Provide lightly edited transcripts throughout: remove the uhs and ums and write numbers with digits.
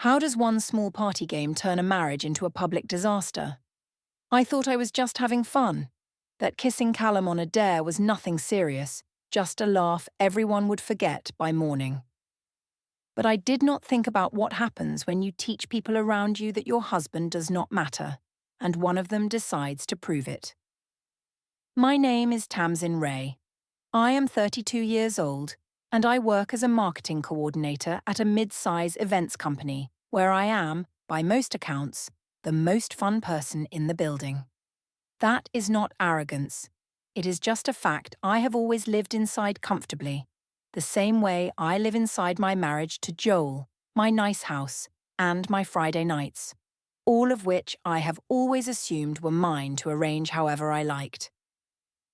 How does one small party game turn a marriage into a public disaster? I thought I was just having fun, that kissing Callum on a dare was nothing serious, just a laugh everyone would forget by morning. But I did not think about what happens when you teach people around you that your husband does not matter, and one of them decides to prove it. My name is Tamsin Ray. I am 32 years old, and I work as a marketing coordinator at a mid-size events company, where I am, by most accounts, the most fun person in the building. That is not arrogance. It is just a fact I have always lived inside comfortably, the same way I live inside my marriage to Joel, my nice house, and my Friday nights, all of which I have always assumed were mine to arrange however I liked.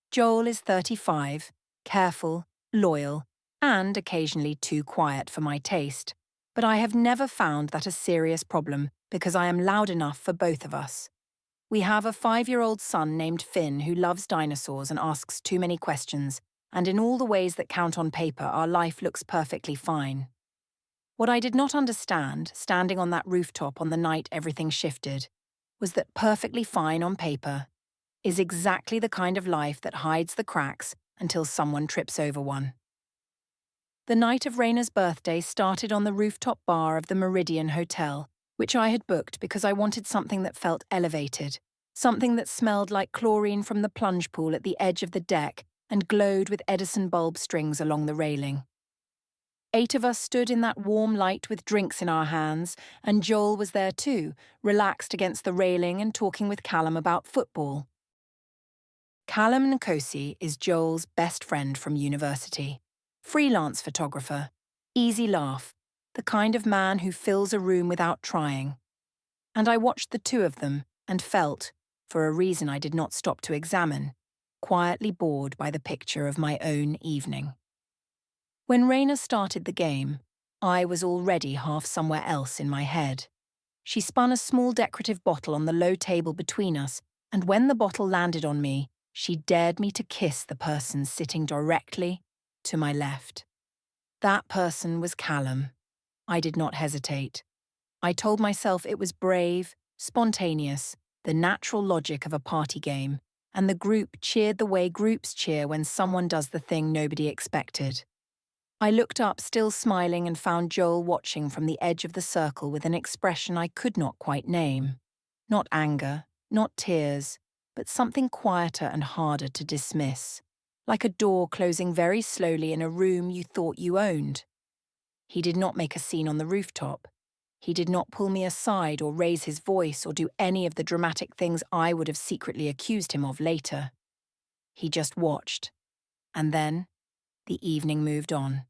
Joel is 35, careful, loyal, and occasionally too quiet for my taste, but I have never found that a serious problem because I am loud enough for both of us. We have a 5-year-old son named Finn who loves dinosaurs and asks too many questions, and in all the ways that count on paper, our life looks perfectly fine. What I did not understand, standing on that rooftop on the night everything shifted, was that perfectly fine on paper is exactly the kind of life that hides the cracks until someone trips over one. The night of Raina's birthday started on the rooftop bar of the Meridian Hotel, which I had booked because I wanted something that felt elevated, something that smelled like chlorine from the plunge pool at the edge of the deck and glowed with Edison bulb strings along the railing. 8 of us stood in that warm light with drinks in our hands, and Joel was there too, relaxed against the railing and talking with Callum about football. Callum Nkosi is Joel's best friend from university. Freelance photographer, easy laugh, the kind of man who fills a room without trying. And I watched the two of them and felt, for a reason I did not stop to examine, quietly bored by the picture of my own evening. When Raina started the game, I was already half somewhere else in my head. She spun a small decorative bottle on the low table between us, and when the bottle landed on me, she dared me to kiss the person sitting directly to my left. That person was Callum. I did not hesitate. I told myself it was brave, spontaneous, the natural logic of a party game, and the group cheered the way groups cheer when someone does the thing nobody expected. I looked up, still smiling, and found Joel watching from the edge of the circle with an expression I could not quite name. Not anger, not tears, but something quieter and harder to dismiss, like a door closing very slowly in a room you thought you owned. He did not make a scene on the rooftop. He did not pull me aside or raise his voice or do any of the dramatic things I would have secretly accused him of later. He just watched. And then, the evening moved on,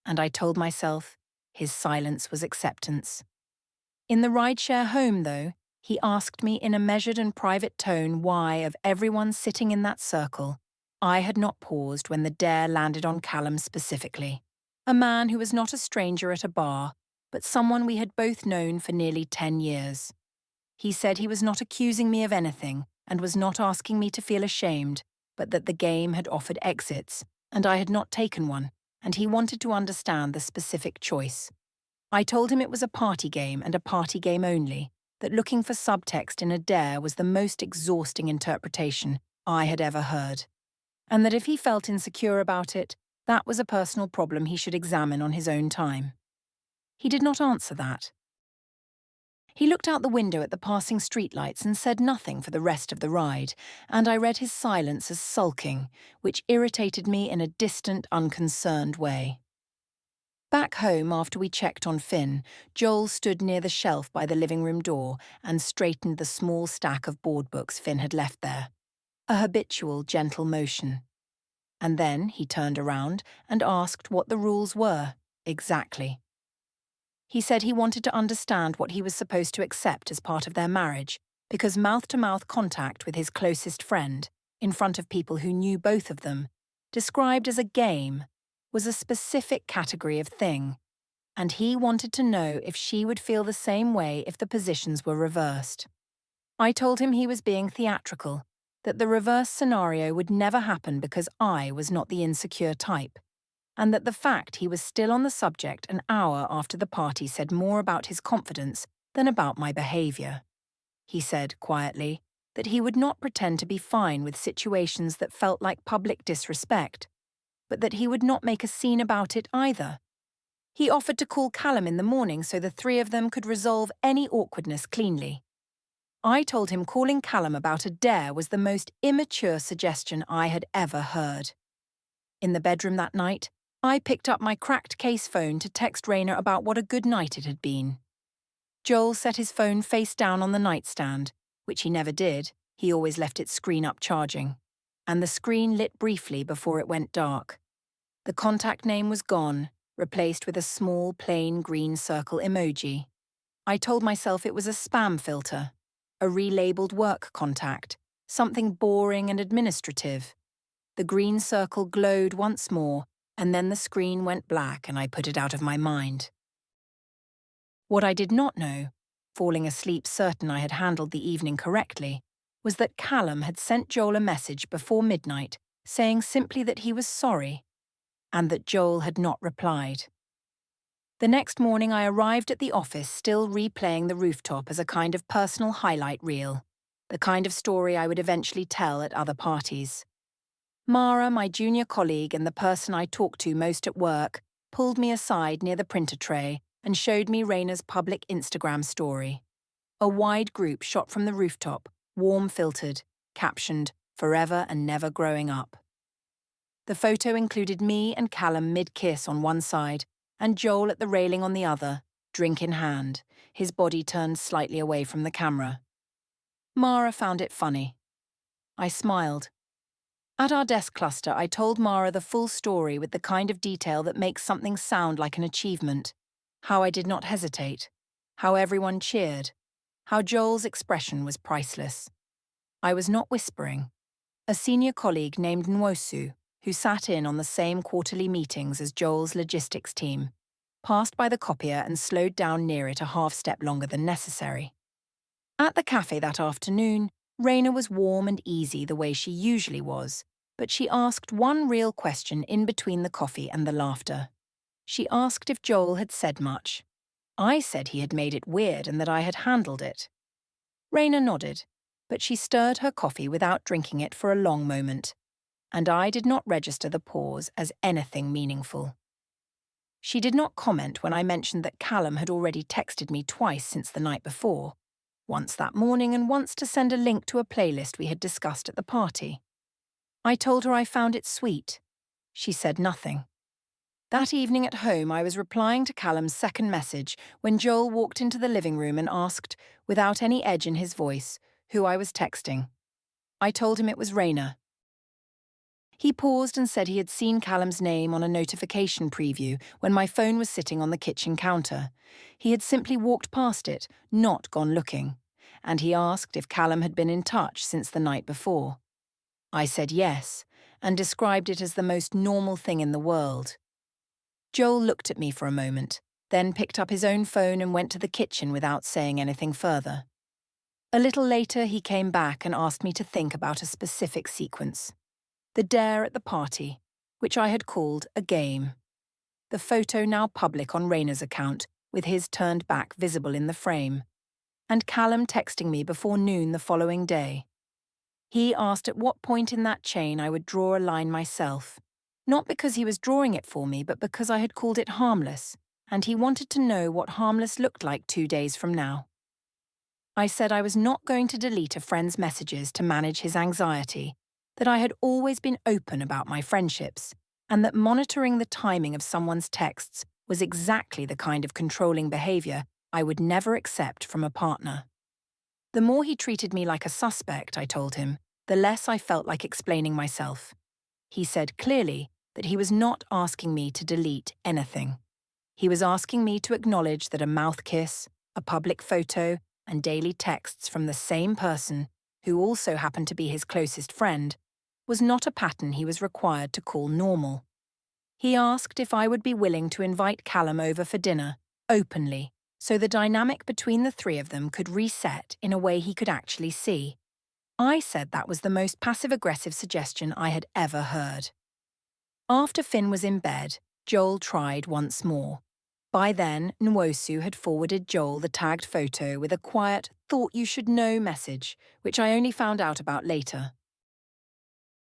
and I told myself his silence was acceptance. In the rideshare home, though, he asked me in a measured and private tone why, of everyone sitting in that circle, I had not paused when the dare landed on Callum specifically, a man who was not a stranger at a bar, but someone we had both known for nearly 10 years. He said he was not accusing me of anything and was not asking me to feel ashamed, but that the game had offered exits, and I had not taken one, and he wanted to understand the specific choice. I told him it was a party game and a party game only, that looking for subtext in a dare was the most exhausting interpretation I had ever heard, and that if he felt insecure about it, that was a personal problem he should examine on his own time. He did not answer that. He looked out the window at the passing streetlights and said nothing for the rest of the ride, and I read his silence as sulking, which irritated me in a distant, unconcerned way. Back home, after we checked on Finn, Joel stood near the shelf by the living room door and straightened the small stack of board books Finn had left there. A habitual, gentle motion. And then he turned around and asked what the rules were, exactly. He said he wanted to understand what he was supposed to accept as part of their marriage, because mouth-to-mouth contact with his closest friend, in front of people who knew both of them, described as a game, was a specific category of thing, and he wanted to know if she would feel the same way if the positions were reversed. I told him he was being theatrical, that the reverse scenario would never happen because I was not the insecure type, and that the fact he was still on the subject an hour after the party said more about his confidence than about my behavior. He said, quietly, that he would not pretend to be fine with situations that felt like public disrespect, but that he would not make a scene about it either. He offered to call Callum in the morning so the three of them could resolve any awkwardness cleanly. I told him calling Callum about a dare was the most immature suggestion I had ever heard. In the bedroom that night, I picked up my cracked case phone to text Raina about what a good night it had been. Joel set his phone face down on the nightstand, which he never did, he always left its screen up charging, and the screen lit briefly before it went dark. The contact name was gone, replaced with a small, plain green circle emoji. I told myself it was a spam filter, a relabeled work contact, something boring and administrative. The green circle glowed once more, and then the screen went black and I put it out of my mind. What I did not know, falling asleep certain I had handled the evening correctly, was that Callum had sent Joel a message before midnight saying simply that he was sorry, and that Joel had not replied. The next morning I arrived at the office still replaying the rooftop as a kind of personal highlight reel, the kind of story I would eventually tell at other parties. Mara, my junior colleague and the person I talked to most at work, pulled me aside near the printer tray and showed me Raina's public Instagram story. A wide group shot from the rooftop, warm-filtered, captioned, "Forever and never growing up." The photo included me and Callum mid-kiss on one side and Joel at the railing on the other, drink in hand, his body turned slightly away from the camera. Mara found it funny. I smiled. At our desk cluster, I told Mara the full story with the kind of detail that makes something sound like an achievement. How I did not hesitate. How everyone cheered. How Joel's expression was priceless. I was not whispering. A senior colleague named Nwosu, who sat in on the same quarterly meetings as Joel's logistics team, passed by the copier and slowed down near it a half-step longer than necessary. At the cafe that afternoon, Raina was warm and easy the way she usually was, but she asked one real question in between the coffee and the laughter. She asked if Joel had said much. I said he had made it weird and that I had handled it. Raina nodded, but she stirred her coffee without drinking it for a long moment, and I did not register the pause as anything meaningful. She did not comment when I mentioned that Callum had already texted me twice since the night before, once that morning and once to send a link to a playlist we had discussed at the party. I told her I found it sweet. She said nothing. That evening at home, I was replying to Callum's second message when Joel walked into the living room and asked, without any edge in his voice, who I was texting. I told him it was Raina. He paused and said he had seen Callum's name on a notification preview when my phone was sitting on the kitchen counter. He had simply walked past it, not gone looking, and he asked if Callum had been in touch since the night before. I said yes, and described it as the most normal thing in the world. Joel looked at me for a moment, then picked up his own phone and went to the kitchen without saying anything further. A little later, he came back and asked me to think about a specific sequence. The dare at the party, which I had called a game. The photo now public on Raina's account, with his turned back visible in the frame. And Callum texting me before noon the following day. He asked at what point in that chain I would draw a line myself. Not because he was drawing it for me, but because I had called it harmless, and he wanted to know what harmless looked like 2 days from now. I said I was not going to delete a friend's messages to manage his anxiety, that I had always been open about my friendships, and that monitoring the timing of someone's texts was exactly the kind of controlling behavior I would never accept from a partner. The more he treated me like a suspect, I told him, the less I felt like explaining myself. He said clearly that he was not asking me to delete anything. He was asking me to acknowledge that a mouth kiss, a public photo, and daily texts from the same person, who also happened to be his closest friend, was not a pattern he was required to call normal. He asked if I would be willing to invite Callum over for dinner, openly, so the dynamic between the three of them could reset in a way he could actually see. I said that was the most passive-aggressive suggestion I had ever heard. After Finn was in bed, Joel tried once more. By then, Nwosu had forwarded Joel the tagged photo with a quiet, thought-you-should-know message, which I only found out about later.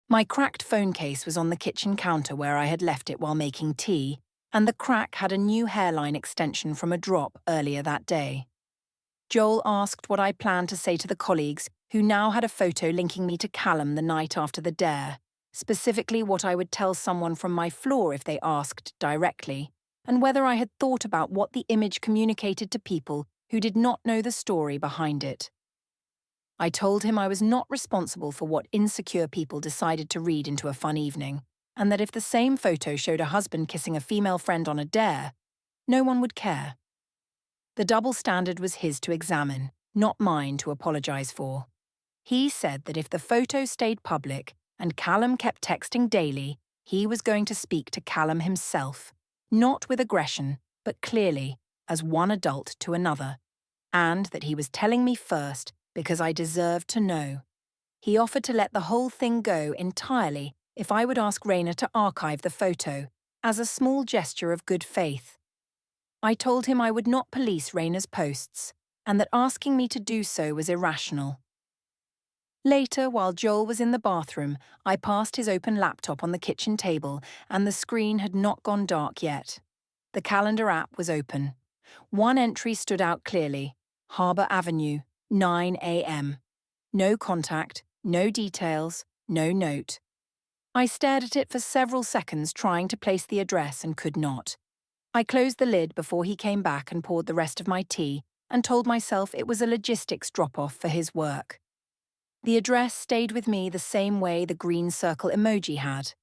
My cracked phone case was on the kitchen counter where I had left it while making tea, and the crack had a new hairline extension from a drop earlier that day. Joel asked what I planned to say to the colleagues who now had a photo linking me to Callum the night after the dare, specifically what I would tell someone from my floor if they asked directly, and whether I had thought about what the image communicated to people who did not know the story behind it. I told him I was not responsible for what insecure people decided to read into a fun evening, and that if the same photo showed a husband kissing a female friend on a dare, no one would care. The double standard was his to examine, not mine to apologise for. He said that if the photo stayed public and Callum kept texting daily, he was going to speak to Callum himself, not with aggression, but clearly, as one adult to another, and that he was telling me first because I deserved to know. He offered to let the whole thing go entirely if I would ask Raina to archive the photo, as a small gesture of good faith. I told him I would not police Raina's posts, and that asking me to do so was irrational. Later, while Joel was in the bathroom, I passed his open laptop on the kitchen table, and the screen had not gone dark yet. The calendar app was open. One entry stood out clearly: Harbour Avenue, 9 a.m. No contact, no details, no note. I stared at it for several seconds trying to place the address and could not. I closed the lid before he came back and poured the rest of my tea and told myself it was a logistics drop-off for his work. The address stayed with me the same way the green circle emoji had,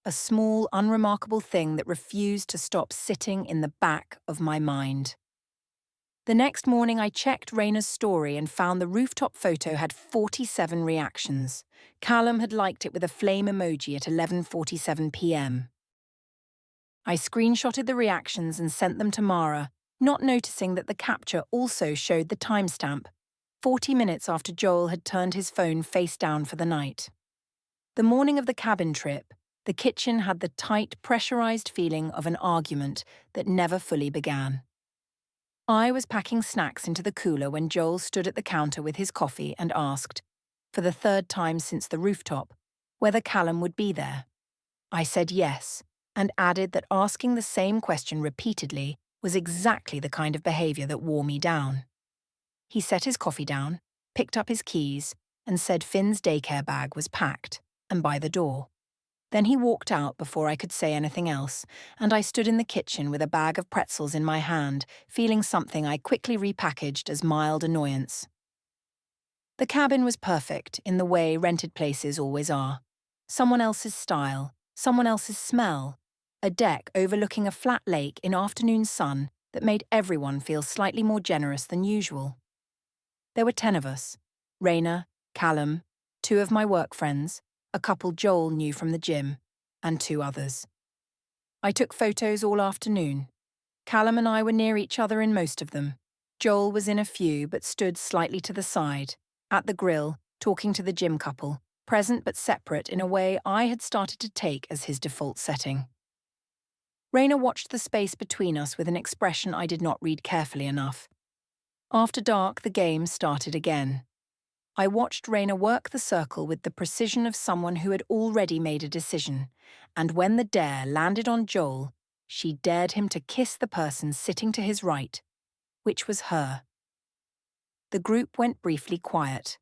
a small, unremarkable thing that refused to stop sitting in the back of my mind. The next morning I checked Raina's story and found the rooftop photo had 47 reactions. Callum had liked it with a flame emoji at 11:47 p.m. I screenshotted the reactions and sent them to Mara, not noticing that the capture also showed the timestamp, 40 minutes after Joel had turned his phone face down for the night. The morning of the cabin trip, the kitchen had the tight, pressurized feeling of an argument that never fully began. I was packing snacks into the cooler when Joel stood at the counter with his coffee and asked, for the third time since the rooftop, whether Callum would be there. I said yes, and added that asking the same question repeatedly was exactly the kind of behaviour that wore me down. He set his coffee down, picked up his keys, and said Finn's daycare bag was packed and by the door. Then he walked out before I could say anything else, and I stood in the kitchen with a bag of pretzels in my hand, feeling something I quickly repackaged as mild annoyance. The cabin was perfect in the way rented places always are. Someone else's style, someone else's smell, a deck overlooking a flat lake in afternoon sun that made everyone feel slightly more generous than usual. There were 10 of us: Raina, Callum, 2 of my work friends, a couple Joel knew from the gym, and 2 others. I took photos all afternoon. Callum and I were near each other in most of them. Joel was in a few but stood slightly to the side, at the grill, talking to the gym couple, present but separate in a way I had started to take as his default setting. Raina watched the space between us with an expression I did not read carefully enough. After dark, the game started again. I watched Raina work the circle with the precision of someone who had already made a decision, and when the dare landed on Joel, she dared him to kiss the person sitting to his right, which was her. The group went briefly quiet.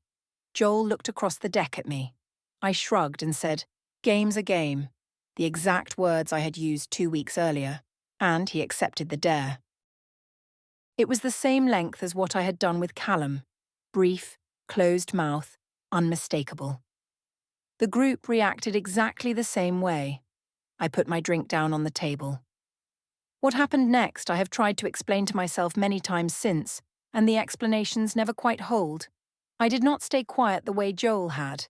Joel looked across the deck at me. I shrugged and said, "Game's a game," the exact words I had used 2 weeks earlier, and he accepted the dare. It was the same length as what I had done with Callum: brief, closed mouth, unmistakable. The group reacted exactly the same way. I put my drink down on the table. What happened next I have tried to explain to myself many times since, and the explanations never quite hold. I did not stay quiet the way Joel had.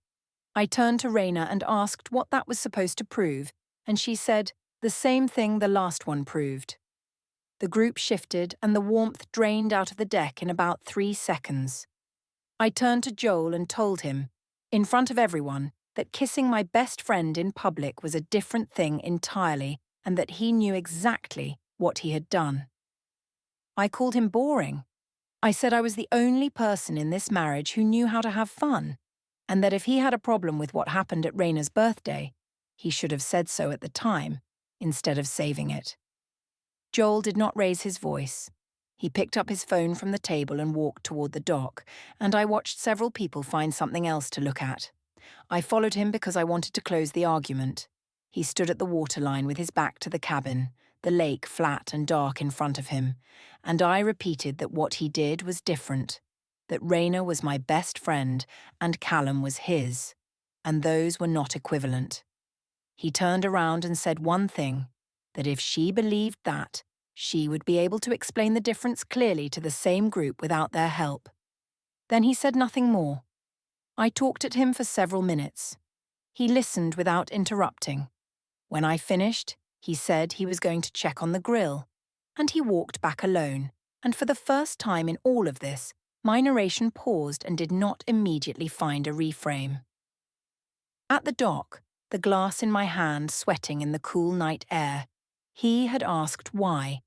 I turned to Raina and asked what that was supposed to prove, and she said, the same thing the last one proved. The group shifted and the warmth drained out of the deck in about 3 seconds. I turned to Joel and told him, in front of everyone, that kissing my best friend in public was a different thing entirely and that he knew exactly what he had done. I called him boring. I said I was the only person in this marriage who knew how to have fun, and that if he had a problem with what happened at Raina's birthday, he should have said so at the time, instead of saving it. Joel did not raise his voice. He picked up his phone from the table and walked toward the dock, and I watched several people find something else to look at. I followed him because I wanted to close the argument. He stood at the waterline with his back to the cabin, the lake flat and dark in front of him, and I repeated that what he did was different, that Raina was my best friend and Callum was his, and those were not equivalent. He turned around and said one thing, that if she believed that, she would be able to explain the difference clearly to the same group without their help. Then he said nothing more. I talked at him for several minutes. He listened without interrupting. When I finished, he said he was going to check on the grill, and he walked back alone, and for the first time in all of this, my narration paused and did not immediately find a reframe. At the dock, the glass in my hand sweating in the cool night air, he had asked why.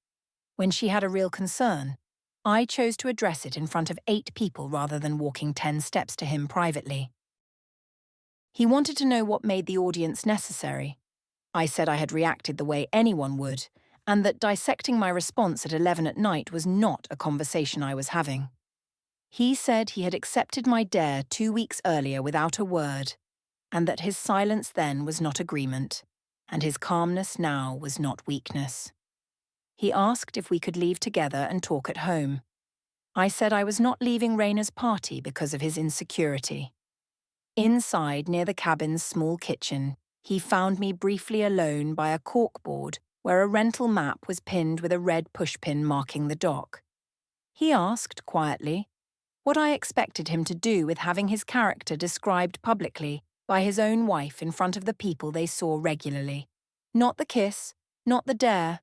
When she had a real concern, I chose to address it in front of 8 people rather than walking 10 steps to him privately. He wanted to know what made the audience necessary. I said I had reacted the way anyone would, and that dissecting my response at 11 at night was not a conversation I was having. He said he had accepted my dare 2 weeks earlier without a word, and that his silence then was not agreement, and his calmness now was not weakness. He asked if we could leave together and talk at home. I said I was not leaving Raina's party because of his insecurity. Inside, near the cabin's small kitchen, he found me briefly alone by a corkboard where a rental map was pinned with a red pushpin marking the dock. He asked, quietly, what I expected him to do with having his character described publicly by his own wife in front of the people they saw regularly. Not the kiss, not the dare,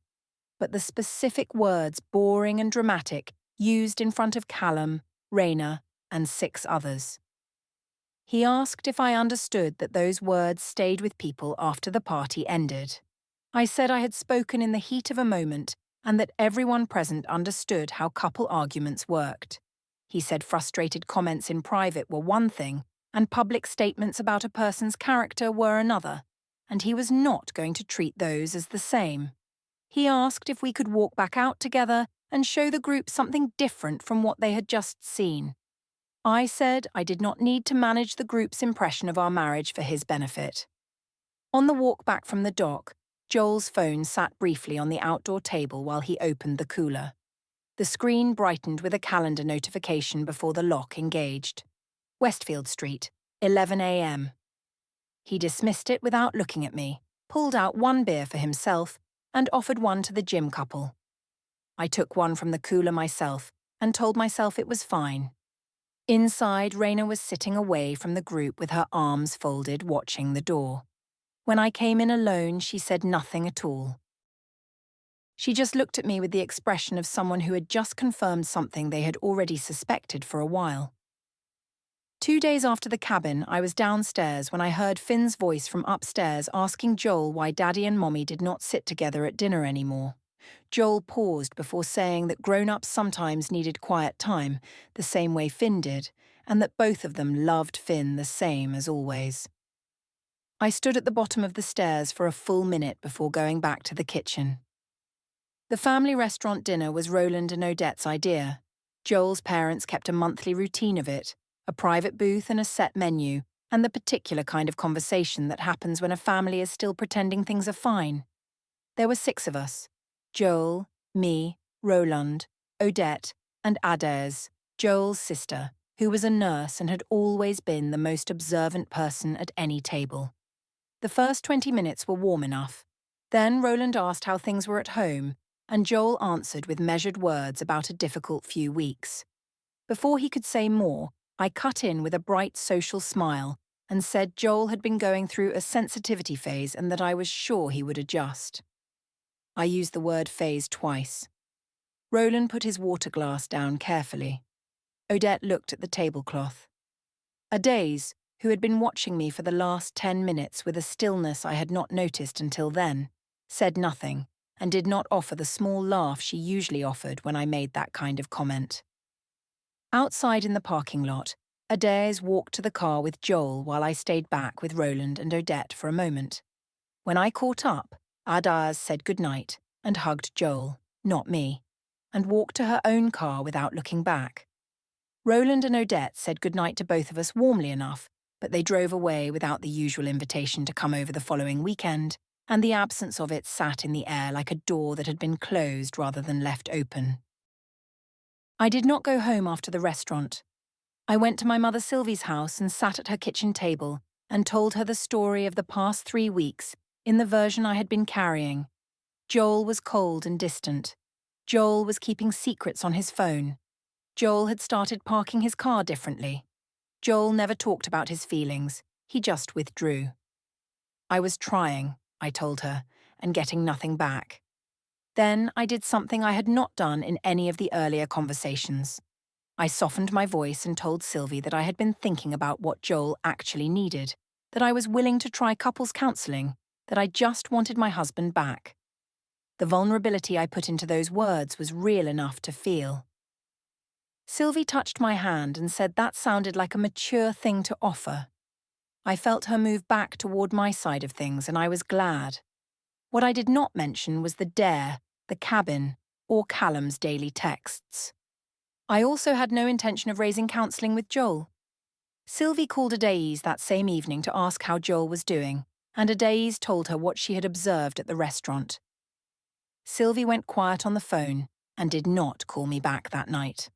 but the specific words, boring and dramatic, used in front of Callum, Raina, and 6 others. He asked if I understood that those words stayed with people after the party ended. I said I had spoken in the heat of a moment and that everyone present understood how couple arguments worked. He said frustrated comments in private were one thing and public statements about a person's character were another, and he was not going to treat those as the same. He asked if we could walk back out together and show the group something different from what they had just seen. I said I did not need to manage the group's impression of our marriage for his benefit. On the walk back from the dock, Joel's phone sat briefly on the outdoor table while he opened the cooler. The screen brightened with a calendar notification before the lock engaged. Westfield Street, 11 a.m. He dismissed it without looking at me, pulled out 1 beer for himself, and offered one to the gym couple. I took one from the cooler myself and told myself it was fine. Inside, Raina was sitting away from the group with her arms folded, watching the door. When I came in alone, she said nothing at all. She just looked at me with the expression of someone who had just confirmed something they had already suspected for a while. 2 days after the cabin, I was downstairs when I heard Finn's voice from upstairs asking Joel why Daddy and Mommy did not sit together at dinner anymore. Joel paused before saying that grown-ups sometimes needed quiet time, the same way Finn did, and that both of them loved Finn the same as always. I stood at the bottom of the stairs for a full minute before going back to the kitchen. The family restaurant dinner was Roland and Odette's idea. Joel's parents kept a monthly routine of it, a private booth and a set menu, and the particular kind of conversation that happens when a family is still pretending things are fine. There were 6 of us. Joel, me, Roland, Odette, and Adès, Joel's sister, who was a nurse and had always been the most observant person at any table. The first 20 minutes were warm enough. Then Roland asked how things were at home, and Joel answered with measured words about a difficult few weeks. Before he could say more, I cut in with a bright social smile and said Joel had been going through a sensitivity phase and that I was sure he would adjust. I used the word phase twice. Roland put his water glass down carefully. Odette looked at the tablecloth. Adès, who had been watching me for the last 10 minutes with a stillness I had not noticed until then, said nothing, and did not offer the small laugh she usually offered when I made that kind of comment. Outside in the parking lot, Adair walked to the car with Joel while I stayed back with Roland and Odette for a moment. When I caught up, Adair said goodnight and hugged Joel, not me, and walked to her own car without looking back. Roland and Odette said goodnight to both of us warmly enough, but they drove away without the usual invitation to come over the following weekend, and the absence of it sat in the air like a door that had been closed rather than left open. I did not go home after the restaurant. I went to my mother Sylvie's house and sat at her kitchen table and told her the story of the past 3 weeks in the version I had been carrying. Joel was cold and distant. Joel was keeping secrets on his phone. Joel had started parking his car differently. Joel never talked about his feelings. He just withdrew. I was trying, I told her, and getting nothing back. Then I did something I had not done in any of the earlier conversations. I softened my voice and told Sylvie that I had been thinking about what Joel actually needed, that I was willing to try couples counselling, that I just wanted my husband back. The vulnerability I put into those words was real enough to feel. Sylvie touched my hand and said that sounded like a mature thing to offer. I felt her move back toward my side of things, and I was glad. What I did not mention was the dare, the cabin, or Callum's daily texts. I also had no intention of raising counselling with Joel. Sylvie called Adaise that same evening to ask how Joel was doing, and Adaise told her what she had observed at the restaurant. Sylvie went quiet on the phone and did not call me back that night.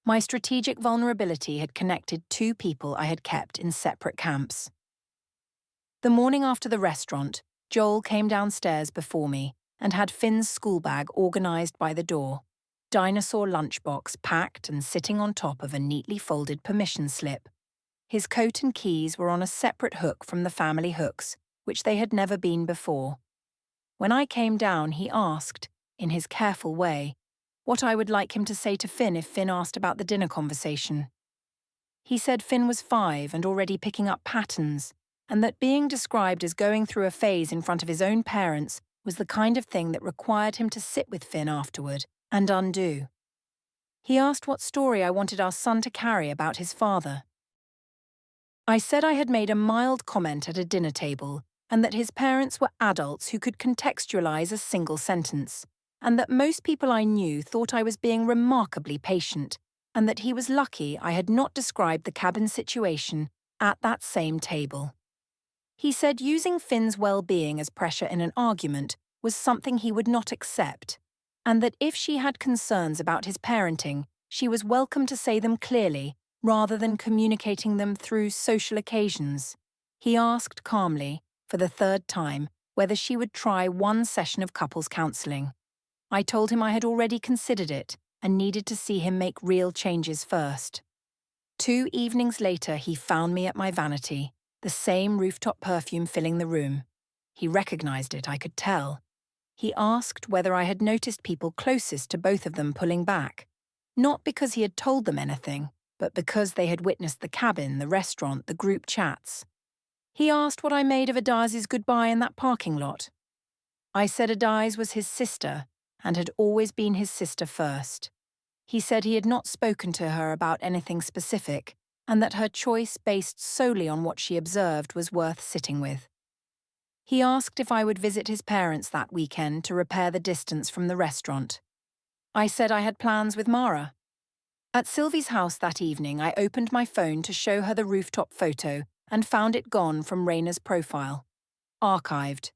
My strategic vulnerability had connected 2 people I had kept in separate camps. The morning after the restaurant, Joel came downstairs before me and had Finn's school bag organised by the door, dinosaur lunchbox packed and sitting on top of a neatly folded permission slip. His coat and keys were on a separate hook from the family hooks, which they had never been before. When I came down, he asked, in his careful way, what I would like him to say to Finn if Finn asked about the dinner conversation. He said Finn was 5 and already picking up patterns, and that being described as going through a phase in front of his own parents was the kind of thing that required him to sit with Finn afterward and undo. He asked what story I wanted our son to carry about his father. I said I had made a mild comment at a dinner table, and that his parents were adults who could contextualize a single sentence, and that most people I knew thought I was being remarkably patient, and that he was lucky I had not described the cabin situation at that same table. He said using Finn's well-being as pressure in an argument was something he would not accept, and that if she had concerns about his parenting, she was welcome to say them clearly rather than communicating them through social occasions. He asked calmly, for the 3rd time, whether she would try 1 session of couples counselling. I told him I had already considered it and needed to see him make real changes first. 2 evenings later, he found me at my vanity, the same rooftop perfume filling the room. He recognised it, I could tell. He asked whether I had noticed people closest to both of them pulling back, not because he had told them anything, but because they had witnessed the cabin, the restaurant, the group chats. He asked what I made of Adaise's goodbye in that parking lot. I said Adaise was his sister, and had always been his sister first. He said he had not spoken to her about anything specific, and that her choice based solely on what she observed was worth sitting with. He asked if I would visit his parents that weekend to repair the distance from the restaurant. I said I had plans with Mara. At Sylvie's house that evening, I opened my phone to show her the rooftop photo and found it gone from Raina's profile. Archived.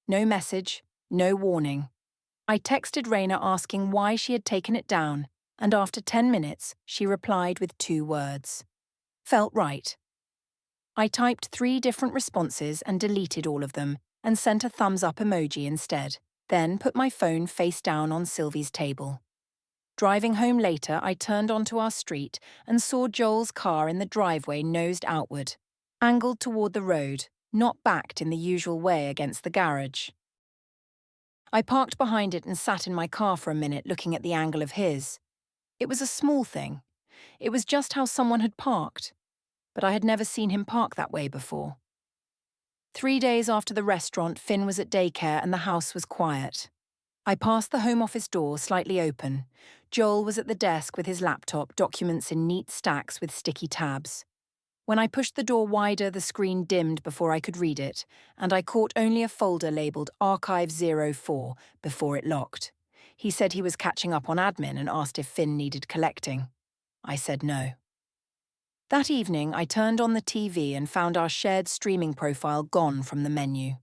No message, no warning. I texted Raina asking why she had taken it down, and after 10 minutes, she replied with 2 words. Felt right. I typed 3 different responses and deleted all of them, and sent a thumbs-up emoji instead, then put my phone face down on Sylvie's table. Driving home later, I turned onto our street and saw Joel's car in the driveway nosed outward, angled toward the road, not backed in the usual way against the garage. I parked behind it and sat in my car for a minute looking at the angle of his. It was a small thing. It was just how someone had parked. But I had never seen him park that way before. 3 days after the restaurant, Finn was at daycare and the house was quiet. I passed the home office door slightly open. Joel was at the desk with his laptop, documents in neat stacks with sticky tabs. When I pushed the door wider, the screen dimmed before I could read it, and I caught only a folder labelled Archive 04 before it locked. He said he was catching up on admin and asked if Finn needed collecting. I said no. That evening, I turned on the TV and found our shared streaming profile gone from the menu.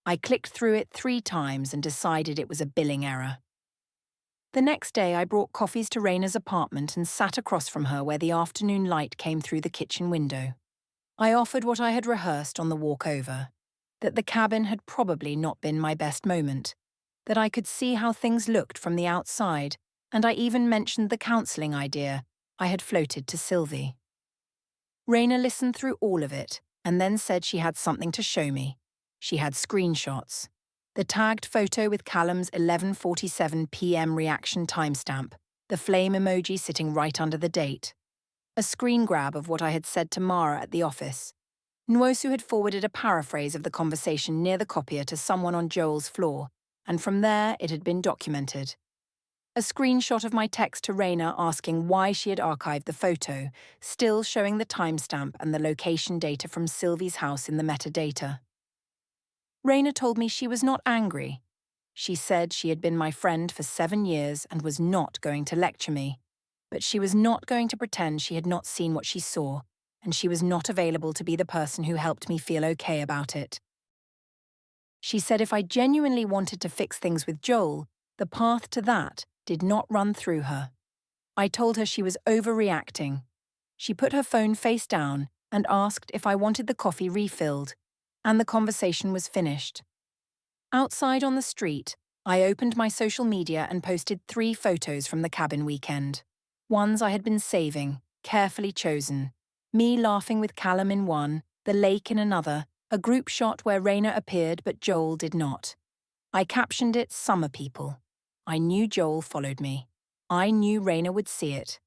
I clicked through it 3 times and decided it was a billing error. The next day, I brought coffees to Raina's apartment and sat across from her where the afternoon light came through the kitchen window. I offered what I had rehearsed on the walk over, that the cabin had probably not been my best moment, that I could see how things looked from the outside, and I even mentioned the counselling idea I had floated to Sylvie. Raina listened through all of it and then said she had something to show me. She had screenshots. The tagged photo with Callum's 11:47 p.m. reaction timestamp, the flame emoji sitting right under the date. A screen grab of what I had said to Mara at the office. Nwosu had forwarded a paraphrase of the conversation near the copier to someone on Joel's floor, and from there it had been documented. A screenshot of my text to Raina asking why she had archived the photo, still showing the timestamp and the location data from Sylvie's house in the metadata. Raina told me she was not angry. She said she had been my friend for 7 years and was not going to lecture me, but she was not going to pretend she had not seen what she saw, and she was not available to be the person who helped me feel okay about it. She said if I genuinely wanted to fix things with Joel, the path to that did not run through her. I told her she was overreacting. She put her phone face down and asked if I wanted the coffee refilled, and the conversation was finished. Outside on the street, I opened my social media and posted 3 photos from the cabin weekend. Ones I had been saving, carefully chosen. Me laughing with Callum in one, the lake in another, a group shot where Raina appeared but Joel did not. I captioned it Summer People. I knew Joel followed me. I knew Raina would see it.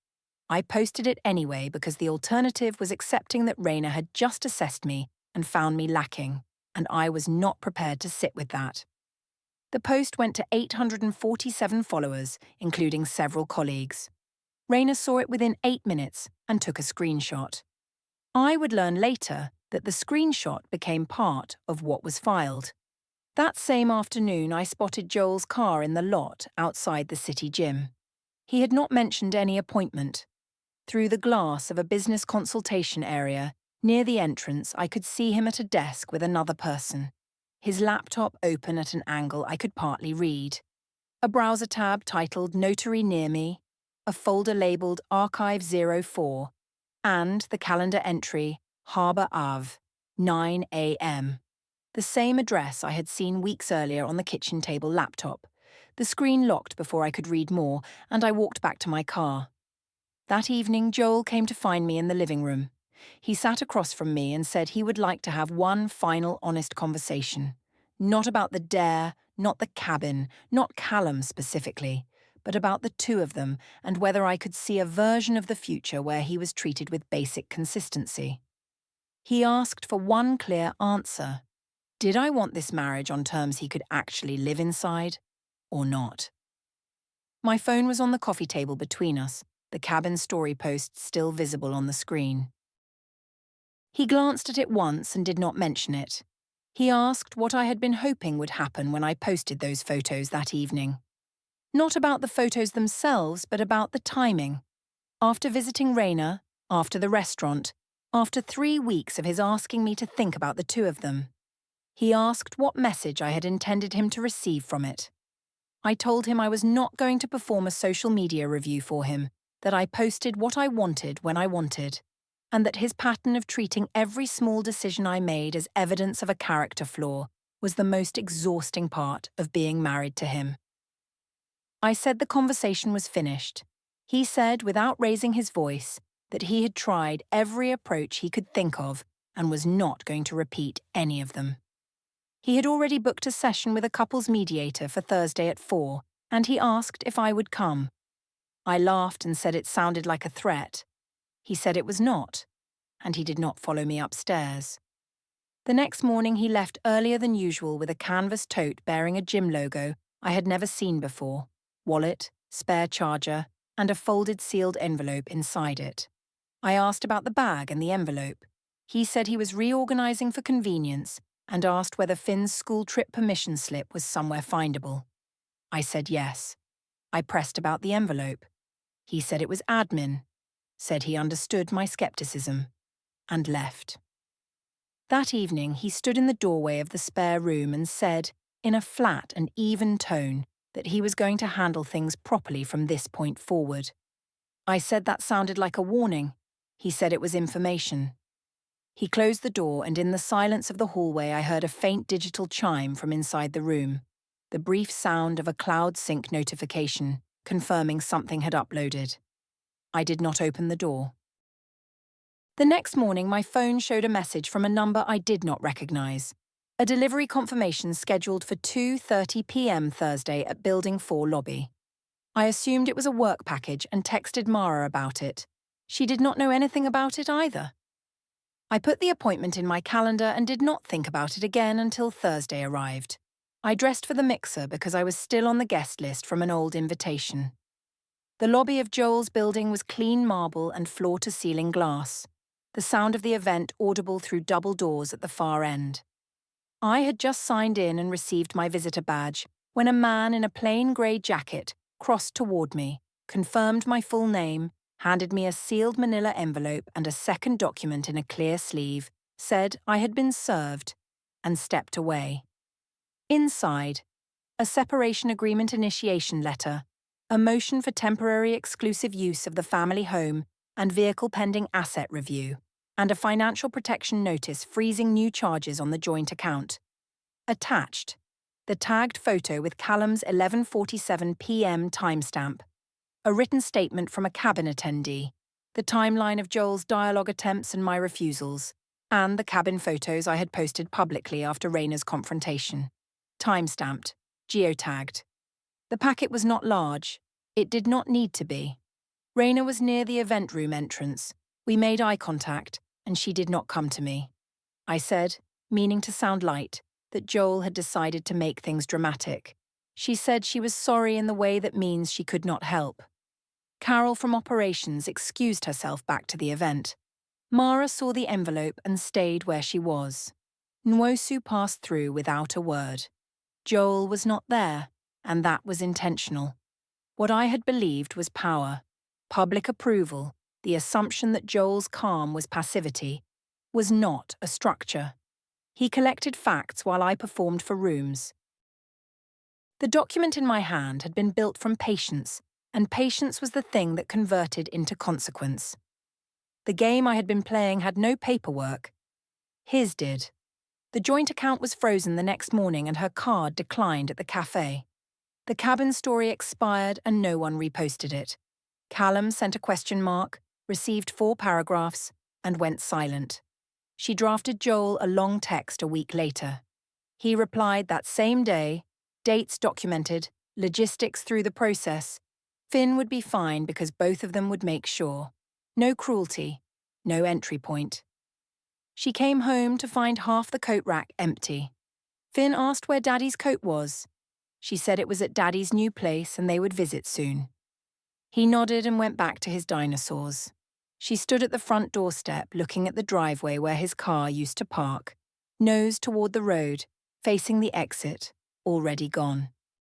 I posted it anyway because the alternative was accepting that Raina had just assessed me and found me lacking, and I was not prepared to sit with that. The post went to 847 followers, including several colleagues. Raina saw it within 8 minutes and took a screenshot. I would learn later that the screenshot became part of what was filed. That same afternoon, I spotted Joel's car in the lot outside the city gym. He had not mentioned any appointment. Through the glass of a business consultation area, near the entrance, I could see him at a desk with another person. His laptop open at an angle I could partly read. A browser tab titled Notary Near Me, a folder labelled Archive 04, and the calendar entry Harbour Ave, 9 a.m. The same address I had seen weeks earlier on the kitchen table laptop. The screen locked before I could read more, and I walked back to my car. That evening, Joel came to find me in the living room. He sat across from me and said he would like to have one final honest conversation. Not about the dare, not the cabin, not Callum specifically, but about the 2 of them and whether I could see a version of the future where he was treated with basic consistency. He asked for one clear answer. Did I want this marriage on terms he could actually live inside, or not? My phone was on the coffee table between us, the cabin story post still visible on the screen. He glanced at it once and did not mention it. He asked what I had been hoping would happen when I posted those photos that evening. Not about the photos themselves, but about the timing. After visiting Raina, after the restaurant, after 3 weeks of his asking me to think about the 2 of them. He asked what message I had intended him to receive from it. I told him I was not going to perform a social media review for him, that I posted what I wanted when I wanted, and that his pattern of treating every small decision I made as evidence of a character flaw was the most exhausting part of being married to him. I said the conversation was finished. He said, without raising his voice, that he had tried every approach he could think of and was not going to repeat any of them. He had already booked a session with a couples mediator for Thursday at 4, and he asked if I would come. I laughed and said it sounded like a threat. He said it was not, and he did not follow me upstairs. The next morning he left earlier than usual with a canvas tote bearing a gym logo I had never seen before, wallet, spare charger, and a folded sealed envelope inside it. I asked about the bag and the envelope. He said he was reorganizing for convenience and asked whether Finn's school trip permission slip was somewhere findable. I said yes. I pressed about the envelope. He said it was admin, said he understood my skepticism, and left. That evening, he stood in the doorway of the spare room and said, in a flat and even tone, that he was going to handle things properly from this point forward. I said that sounded like a warning. He said it was information. He closed the door, and in the silence of the hallway I heard a faint digital chime from inside the room, the brief sound of a cloud sync notification, confirming something had uploaded. I did not open the door. The next morning, my phone showed a message from a number I did not recognize. A delivery confirmation scheduled for 2:30 p.m. Thursday at Building 4 lobby. I assumed it was a work package and texted Mara about it. She did not know anything about it either. I put the appointment in my calendar and did not think about it again until Thursday arrived. I dressed for the mixer because I was still on the guest list from an old invitation. The lobby of Joel's building was clean marble and floor-to-ceiling glass, the sound of the event audible through double doors at the far end. I had just signed in and received my visitor badge when a man in a plain grey jacket crossed toward me, confirmed my full name, handed me a sealed manila envelope and a second document in a clear sleeve, said I had been served, and stepped away. Inside, a separation agreement initiation letter, a motion for temporary exclusive use of the family home and vehicle pending asset review, and a financial protection notice freezing new charges on the joint account. Attached, the tagged photo with Callum's 11:47 p.m. timestamp, a written statement from a cabin attendee, the timeline of Joel's dialogue attempts and my refusals, and the cabin photos I had posted publicly after Raina's confrontation. Timestamped, geotagged. The packet was not large. It did not need to be. Raina was near the event room entrance. We made eye contact, and she did not come to me. I said, meaning to sound light, that Joel had decided to make things dramatic. She said she was sorry in the way that means she could not help. Carol from operations excused herself back to the event. Mara saw the envelope and stayed where she was. Nwosu passed through without a word. Joel was not there, and that was intentional. What I had believed was power, public approval, the assumption that Joel's calm was passivity, was not a structure. He collected facts while I performed for rooms. The document in my hand had been built from patience, and patience was the thing that converted into consequence. The game I had been playing had no paperwork. His did. The joint account was frozen the next morning and her card declined at the cafe. The cabin story expired and no one reposted it. Callum sent a question mark, received 4 paragraphs, and went silent. She drafted Joel a long text a week later. He replied that same day, dates documented, logistics through the process. Finn would be fine because both of them would make sure. No cruelty, no entry point. She came home to find half the coat rack empty. Finn asked where Daddy's coat was. She said it was at Daddy's new place and they would visit soon. He nodded and went back to his dinosaurs. She stood at the front doorstep looking at the driveway where his car used to park, nose toward the road, facing the exit, already gone.